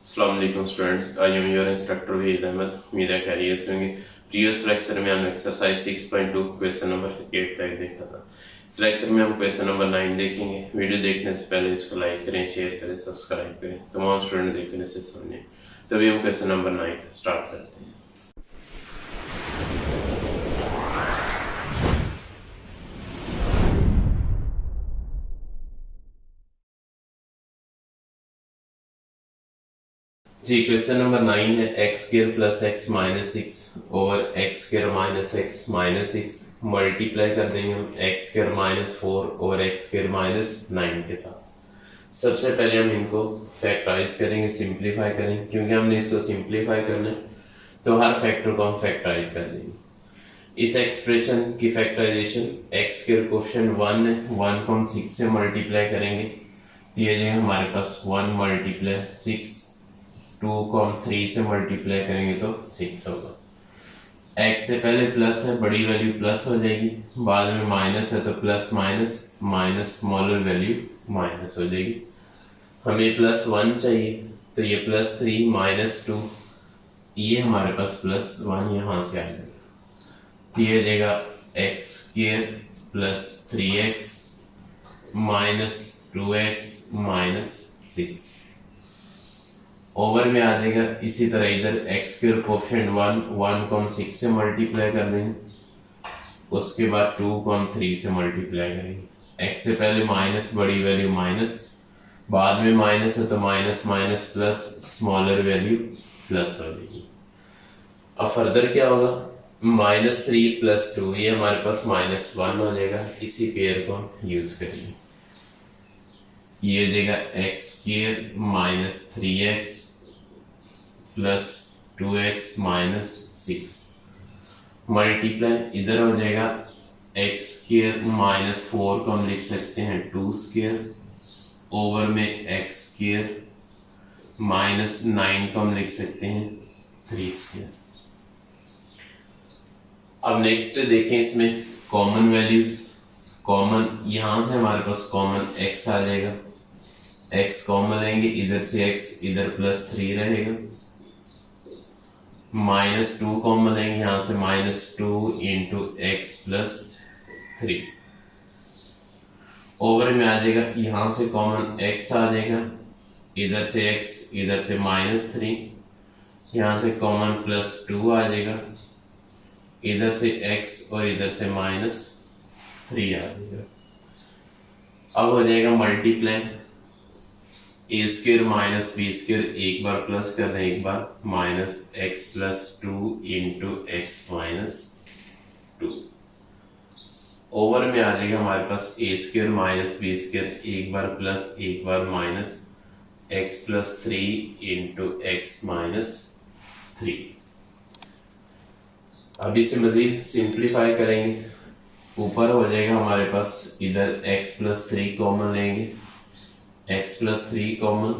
अस्सलाम वालेकुम students, I am your instructor Waheed Ahmed. उम्मीद है खैरियत से होंगे। प्रीवियस लेक्चर में हमने एक्सरसाइज 6.2 क्वेश्चन नंबर 8 तक देखा था। इस लेक्चर में हम क्वेश्चन नंबर 9 देखेंगे। वीडियो देखने से पहले इसको लाइक करें, शेयर करें, सब्सक्राइब करें, तमाम स्टूडेंट देखने से समझें। तभी हम क्वेश्चन नंबर 9 स्टार्ट करते हैं। जी, क्वेश्चन नंबर 9 है x square plus x minus 6 over x square minus x minus 6 multiply कर देंगे हम x square minus 4 over x square minus 9 के साथ। सबसे पहले हम इनको फैक्टराइज करेंगे, सिंप्लीफाई करेंगे, क्योंकि हमने इसको सिंप्लीफाई करना है तो हर फैक्टर को हम फैक्टराइज कर देंगे। इस एक्सप्रेशन की फैक्टराइजेशन एक्स स्क्वायर कोएफिशिएंट 1 है, 1 को हम 6 से मल्टीप्लाई करेंगे तो ये जो हमारे पास 1 मल्टीप्लाई 6, 2 को हम 3 से मल्टीप्लाई करेंगे तो 6 होगा। एक्स से पहले प्लस है, बड़ी वैल्यू प्लस हो जाएगी, बाद में माइनस है तो plus minus minus smaller value minus हो जाएगी। हमें प्लस 1 चाहिए तो ये प्लस 3 माइनस 2, ये हमारे पास प्लस 1 यहाँ से आ जाएगा तो ये देगा x square plus 3x minus 2x minus 6 over में आ जाएगा। इसी तरह इधर एक्स स्क्वायर कोएफिशिएंट 1 को हम 6 से मल्टीप्लाई कर देंगे, उसके बाद 2 को हम 3 से मल्टीप्लाई करेंगे। एक्स से पहले माइनस, बड़ी वैल्यू माइनस, बाद में माइनस है तो minus minus plus, smaller value plus हो जाएगी। अब फर्दर क्या होगा, माइनस 3 प्लस 2, ये हमारे पास माइनस 1 हो जाएगा। इसी पेयर को हम यूज करेंगे, ये देगा x square minus 3x plus 2x minus 6 multiply, इधर हो जाएगा एक्स स्क्वायर माइनस 4 को हम लिख सकते हैं 2 स्क्वायर ओवर में एक्स स्क्वायर माइनस 9 को हम लिख सकते हैं 3 स्क्वायर। अब नेक्स्ट देखें, इसमें कॉमन वैल्यूज, कॉमन यहाँ से हमारे पास कॉमन x आ जाएगा, x कॉमन लेंगे, इधर से x इधर प्लस 3 रहेगा, माइनस 2 कॉमन लेंगे, यहाँ से minus 2 into x plus 3 over में आ जाएगा। यहाँ से कॉमन x आ जाएगा, इधर से x इधर से माइनस 3, यहाँ से कॉमन प्लस 2 आ जाएगा, इधर से x और इधर से माइनस 3 आ जाएगा। अब हो जाएगा multiply, a square minus b square, एक बार प्लस कर रहे हैं, एक बार minus x plus 2 into x minus 2 over में आ जाएगा हमारे पास a square minus b square, एक बार प्लस एक बार minus x plus 3 into x minus 3। अब इसे मजीद सिंप्लीफाई करेंगे, ऊपर हो जाएगा हमारे पास, इधर x प्लस 3 कॉमन लेंगे, x प्लस 3 कॉमन,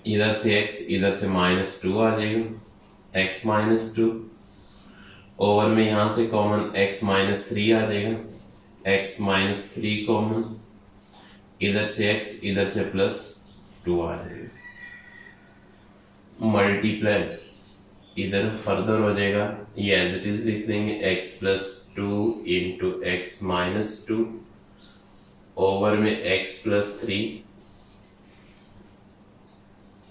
इधर से x इधर से माइनस 2 आ जाएगा, x माइनस 2 ओवर में यहाँ से कॉमन x माइनस 3 आ जाएगा, x माइनस 3 कॉमन, इधर से x इधर से प्लस 2 आ जाएगा। मल्टीप्लाई, इधर फर्दर हो जाएगा, ये एज इट इज लिख देंगे, x plus 2 into x minus 2 over में x plus 3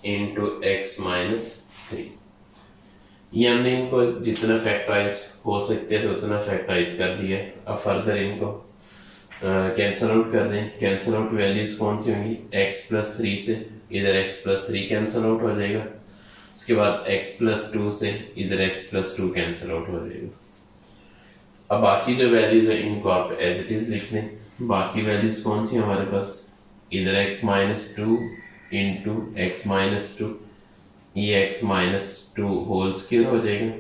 into x minus 3। ये हमने इनको जितना फैक्टराइज हो सकते थे उतना फैक्टराइज कर दिया। अब फर्दर इनको कैंसल आउट कर दें। कैंसल आउट वैल्यूज कौन सी होंगी, x प्लस 3 से इधर x प्लस 3 कैंसल आउट हो जाएगा, उसके बाद x प्लस 2 से इधर x प्लस 2 कैंसिल आउट हो जाएगा। अब बाकी जो वैल्यूज है इनको आप एज इट इज लिख दें। बाकी वैल्यूज कौन सी हमारे पास, इधर x minus 2 into x minus 2, ये x माइनस 2 होल स्क्वायर हो जाएगा,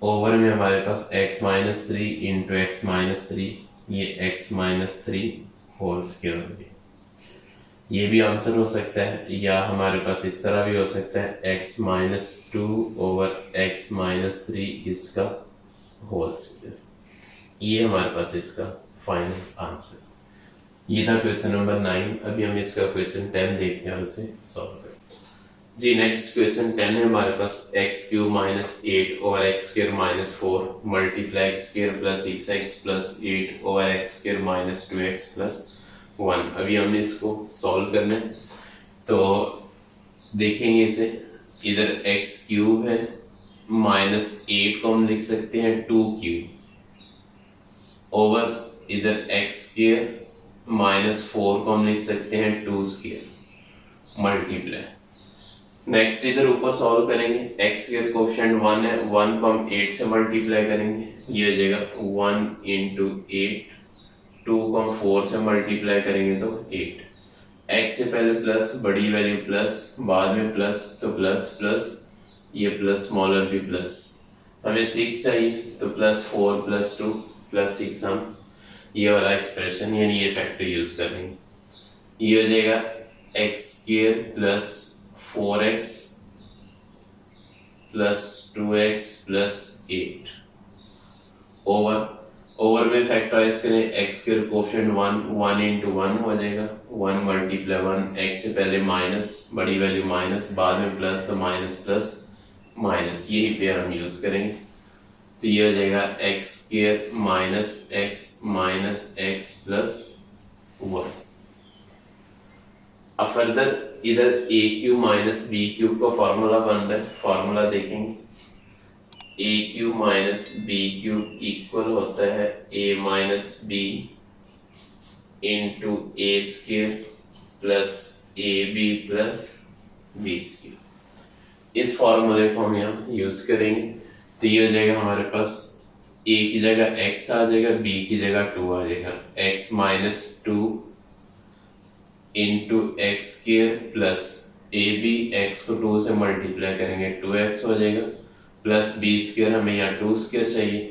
ओवर में हमारे पास x minus 3 into x minus 3, ये x माइनस 3 होल स्क्वायर हो जाएगा। ये भी आंसर हो सकता है, या हमारे पास इस तरह भी हो सकता है x minus 2 over x minus 3 इसका होल स्क्वायर, ये हमारे पास इसका फाइनल आंसर। ये था क्वेश्चन नंबर 9। अभी हम इसका क्वेश्चन 10 देखते हैं और उसे सॉल्व करते हैं। जी नेक्स्ट क्वेश्चन 10 है हमारे पास x³ minus 8 over x² minus 4 multiply x² plus 6x plus 8 over x² minus 2x plus 1। अभी हमने इसको सॉल्व करना है तो देखेंगे इसे, इधर x³ है माइनस 8 को हम लिख सकते हैं 2³ ओवर इधर x² माइनस 4 को हम लिख सकते हैं 2² मल्टीप्लाई। नेक्स्ट इधर ऊपर सॉल्व करेंगे, x² कोफिशिएंट 1 है, 1 को हम 8 से मल्टीप्लाई करेंगे, ये हो जाएगा 1 इंटू 8, 2 को हम 4 से मल्टीप्लाई करेंगे तो 8। x से पहले प्लस, बड़ी वैल्यू प्लस, बाद में प्लस तो प्लस प्लस, ये प्लस स्मॉलर भी प्लस। हमें 6 चाहिए तो प्लस 4 प्लस 2 प्लस 6 हम ये वाला एक्सप्रेशन यानी ये फैक्टर यूज करेंगे। ये हो जाएगा x² plus 4x plus 2x plus 8 over में फैक्टराइज करें, x² कोफिशिएंट 1 इंटू 1 हो जाएगा, 1 मल्टीप्लाई 1, x से पहले माइनस, बड़ी वैल्यू माइनस, बाद में प्लस तो माइनस प्लस माइनस, यही पेयर हम यूज करेंगे। तो ये हो जाएगा x² माइनस x प्लस 1। अब फर्दर इधर a³ माइनस b³ का फॉर्मूला बन रहा है, फॉर्मूला देखेंगे, a³ माइनस b³ इक्वल होता है a minus b into a² plus ab plus b²। इस फॉर्मूले को हम यहाँ यूज करेंगे तो ये हो जाएगा हमारे पास a की जगह x आ जाएगा, b की जगह 2 आ जाएगा, x minus 2 into x² plus ab, x को 2 से मल्टीप्लाई करेंगे 2x हो जाएगा, प्लस b² हमें यहाँ 2² चाहिए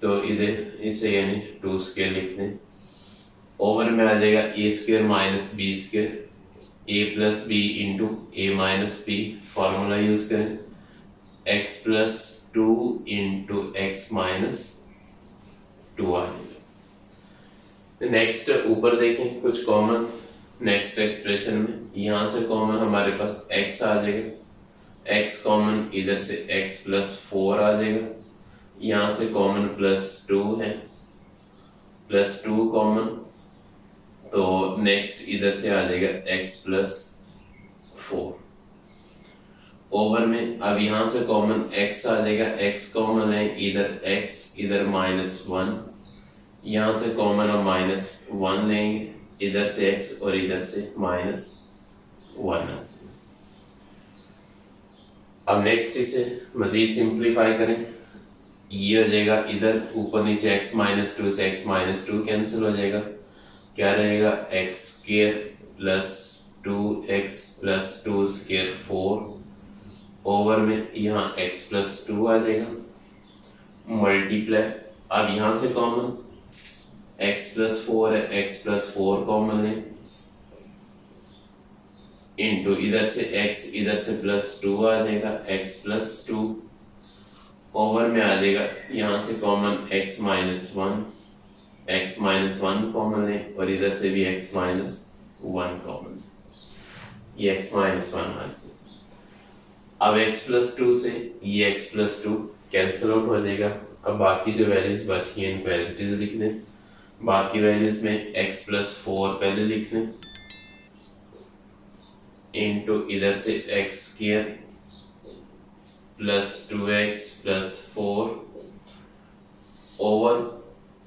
तो इधर इसे यानी 2² लिख दें। ओवर में आ जाएगा a² minus b², a plus B into A minus B, formula use करें, x plus 2 into x minus 2 आ जाएगा। नेक्स्ट ऊपर देखें कुछ कॉमन, नेक्स्ट एक्सप्रेशन में यहाँ से कॉमन हमारे पास x आ जाएगा, x कॉमन इधर से x प्लस 4 आ जाएगा, यहाँ से कॉमन प्लस 2 है, प्लस 2 कॉमन तो नेक्स्ट इधर से आ जाएगा x प्लस 4। ओवर में अब यहाँ से कॉमन x आ जाएगा, x कॉमन है, इधर x इधर माइनस 1, यहाँ से कॉमन हम माइनस 1 लेंगे, इधर से x और इधर से माइनस 1। अब नेक्स्ट इसे मजीद सिंप्लीफाई करें, ये हो जाएगा इधर ऊपर नीचे x माइनस 2 से x माइनस 2 कैंसिल हो जाएगा, क्या रहेगा x² plus 2x plus 2² 4 over में यहाँ x प्लस 2 आ जाएगा मल्टीप्लाई, अब यहाँ से कॉमन x प्लस 4 है, x प्लस 4 कॉमन है इंटू इधर से x इधर से प्लस 2 आ जाएगा, x प्लस 2 ओवर में आ जाएगा यहाँ से कॉमन x माइनस 1 कॉमन है और इधर से भी x माइनस 1 कॉमन, ये x माइनस 1 आ जाएगा। अब x प्लस 2 से ये x प्लस 2 कैंसिल आउट हो जाएगा। अब बाकी जो वैल्यूज बची हैं इनको एज इट इज लिख दें, बाकी वैल्यूज में x प्लस 4 पहले लिख लें इंटू इधर से x² plus 2x plus 4 over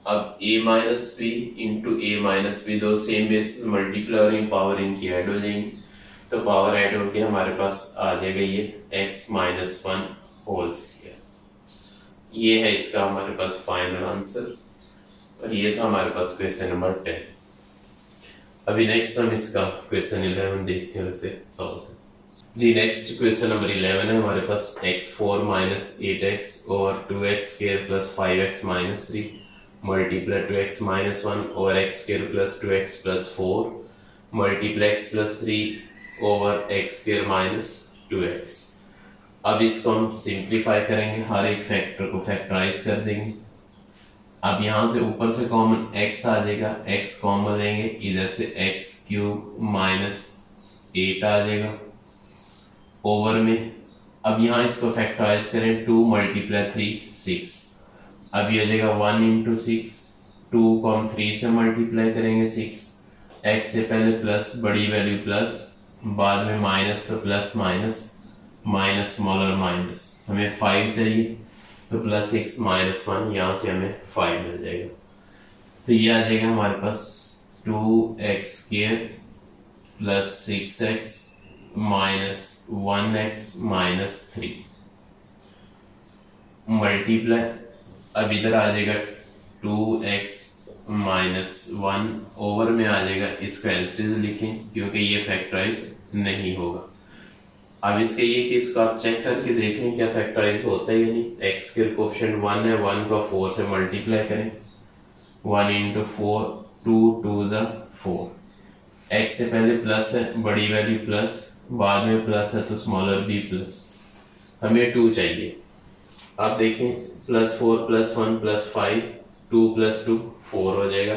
अब a minus B into a minus B, दो सेम बेसिस मल्टीप्लाई हो रही, पावर इनकी ऐड हो जाएंगी तो पावर ऐड होके हमारे पास आ जाएगा ये x माइनस 1 होल स्क्वायर। ये है इसका हमारे पास फाइनल आंसर और ये था हमारे पास क्वेश्चन नंबर 10। अभी नेक्स्ट हम इसका क्वेश्चन 11 देखते हैं उसे सॉल्व करें। जी नेक्स्ट क्वेश्चन नंबर 11 है हमारे पास x4 माइनस 8x और 2x square plus 5x minus 3 multiply 2x minus 1 और x square plus 2x plus 4 multiply x plus 3 over x square minus 2x। अब इसको हम सिंप्लीफाई करेंगे, हर एक फैक्टर को फैक्टराइज कर देंगे अब यहाँ से ऊपर से कॉमन x आ जाएगा, x कॉमन लेंगे, इधर से x क्यूब माइनस 8 आ जाएगा ओवर में। अब यहाँ इसको फैक्टराइज करें, 2 मल्टीप्लाई 3 6, अब ये हो जाएगा 1 इंटू 6, 2 को हम 3 से मल्टीप्लाई करेंगे 6, x से पहले प्लस बड़ी वैल्यू प्लस, बाद में माइनस, तो plus minus minus smaller minus, हमें 5 चाहिए तो प्लस 6 माइनस 1, यहाँ से हमें 5 मिल जाएगा। तो ये आ जाएगा हमारे पास 2x square plus 6x minus 1x minus 3 multiply, अब इधर आ जाएगा 2x माइनस 1 ओवर में आ जाएगा, इसको एज इट इज लिखें क्योंकि ये फैक्टराइज नहीं होगा। अब इसके ये कि इसको आप चेक करके देख लें क्या फैक्टराइज होता है या नहीं। एक्स के कोएफिशिएंट 1 है, 1 को 4 से मल्टीप्लाई करें, 1 इंटू 4, 2 2 ज़ा 4, एक्स से पहले प्लस है, बड़ी वैल्यू प्लस, बाद में प्लस है तो स्मॉलर भी प्लस, हमें 2 चाहिए। आप देखें प्लस 4 प्लस 1 प्लस 5, 2 प्लस 2 4 हो जाएगा,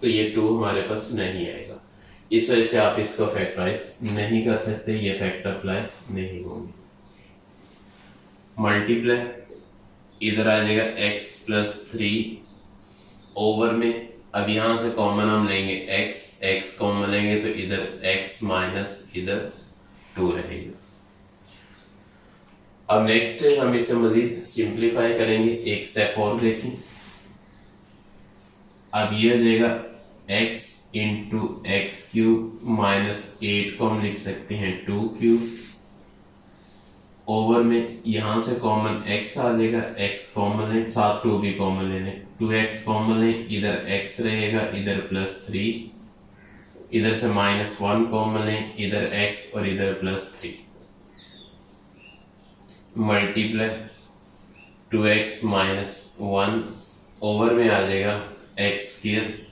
तो ये 2 हमारे पास नहीं आएगा। इस वजह से आप इसको फैक्टराइज नहीं कर सकते, ये फैक्टर अप्लाई नहीं होंगे। मल्टीप्लाई, इधर आ जाएगा x प्लस 3 ओवर में, अब यहां से कॉमन हम लेंगे x कॉमन लेंगे तो इधर x माइनस इधर 2 रहेगा। अब नेक्स्ट हम इसे मजीद सिंप्लीफाई करेंगे, एक स्टेप और देखें। अब ये हो जाएगा x into x cube minus 8 को हम लिख सकते हैं 2 क्यूब ओवर में, यहां से कॉमन x आ जाएगा, x कॉमन लें, साथ 2 भी कॉमन ले लें, 2x कॉमन लें, इधर x रहेगा, इधर प्लस 3, इधर से माइनस 1 कॉमन लें, इधर x और इधर plus 3 multiply 2x minus 1 over में आ जाएगा x square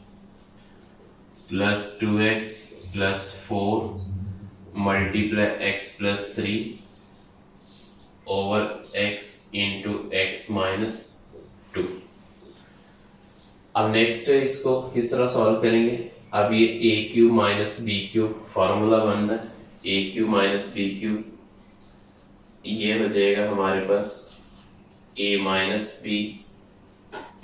plus 2x plus 4 multiply x plus 3 over x into x minus 2। अब नेक्स्ट है, इसको किस तरह सॉल्व करेंगे। अब ये a cube minus B cube formula बन रहा है, a cube minus B cube, ये हो जाएगा हमारे पास a minus B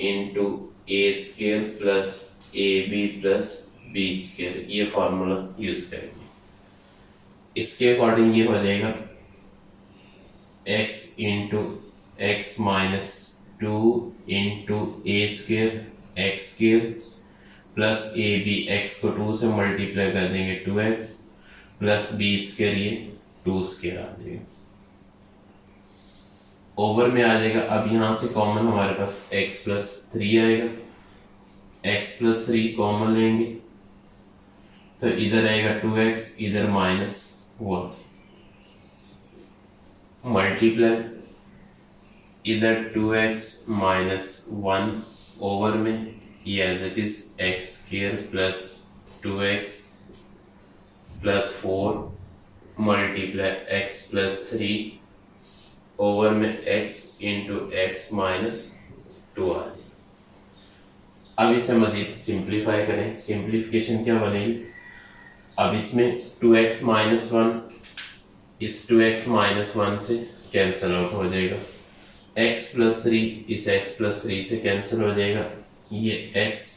into A square plus A B plus B square, ये फॉर्मूला यूज करेंगे। इसके अकॉर्डिंग ये हो जाएगा x into x minus 2 into A square x square plus A B, x को 2 से मल्टीप्लाई कर देंगे 2x प्लस बी स्क्वायर, ये 2 स्क्वायर आ जाएगा ओवर में आ जाएगा। अब यहां से कॉमन हमारे पास x प्लस 3 आएगा, x प्लस 3 कॉमन लेंगे तो इधर आएगा 2x, इधर माइनस 1 मल्टीप्लाई, इधर 2x माइनस 1 ओवर में, ये as it is x square plus 2x plus 4 multiply x plus 3 over में x इंटू एक्स माइनस 2 आ जाए। अब इसे मजीद सिंप्लीफाई करें, सिंप्लीफिकेशन क्या बनेगी। अब इसमें 2x माइनस 1 इस 2x माइनस 1 से कैंसिल आउट हो जाएगा, x प्लस 3 इस x प्लस 3 से कैंसिल हो जाएगा, ये x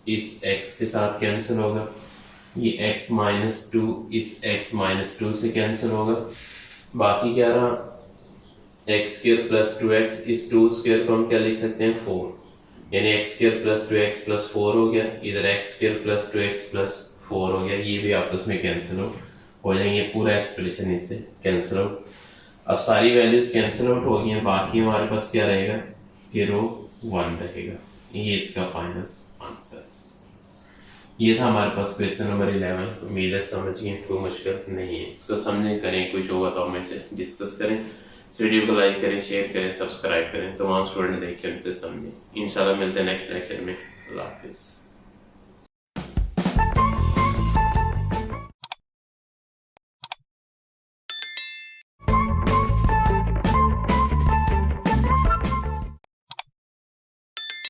इस x के साथ कैंसिल होगा, ये x माइनस 2 इस x माइनस 2 से कैंसिल होगा, बाकी क्या रहा x स्क्वायर प्लस 2x, इस 2 स्क्वायर को हम क्या लिख सकते हैं 4, यानी x square plus 2x plus 4 हो गया, इधर x square plus 2x plus 4 हो गया, ये भी आपस में कैंसिल आउट हो जाएंगे, पूरा एक्सप्रेशन इससे कैंसिल आउट। अब सारी वैल्यूज कैंसिल आउट हो गई हैं, बाकी हमारे पास क्या रहेगा कि रो 1 रहेगा, ये इसका फाइनल आंसर। ये था हमारे पास क्वेश्चन नंबर 11। उम्मीद है समझ गए, कोई मुश्किल नहीं है, इसको समझें, करें, कुछ होगा तो हमें से डिस्कस करें। इस वीडियो को लाइक करें, शेयर करें, सब्सक्राइब करें, तो वहाँ स्टूडेंट देखें, उनसे समझें। इंशाल्लाह मिलते हैं नेक्स्ट लेक्चर में। अल्लाह हाफिज़।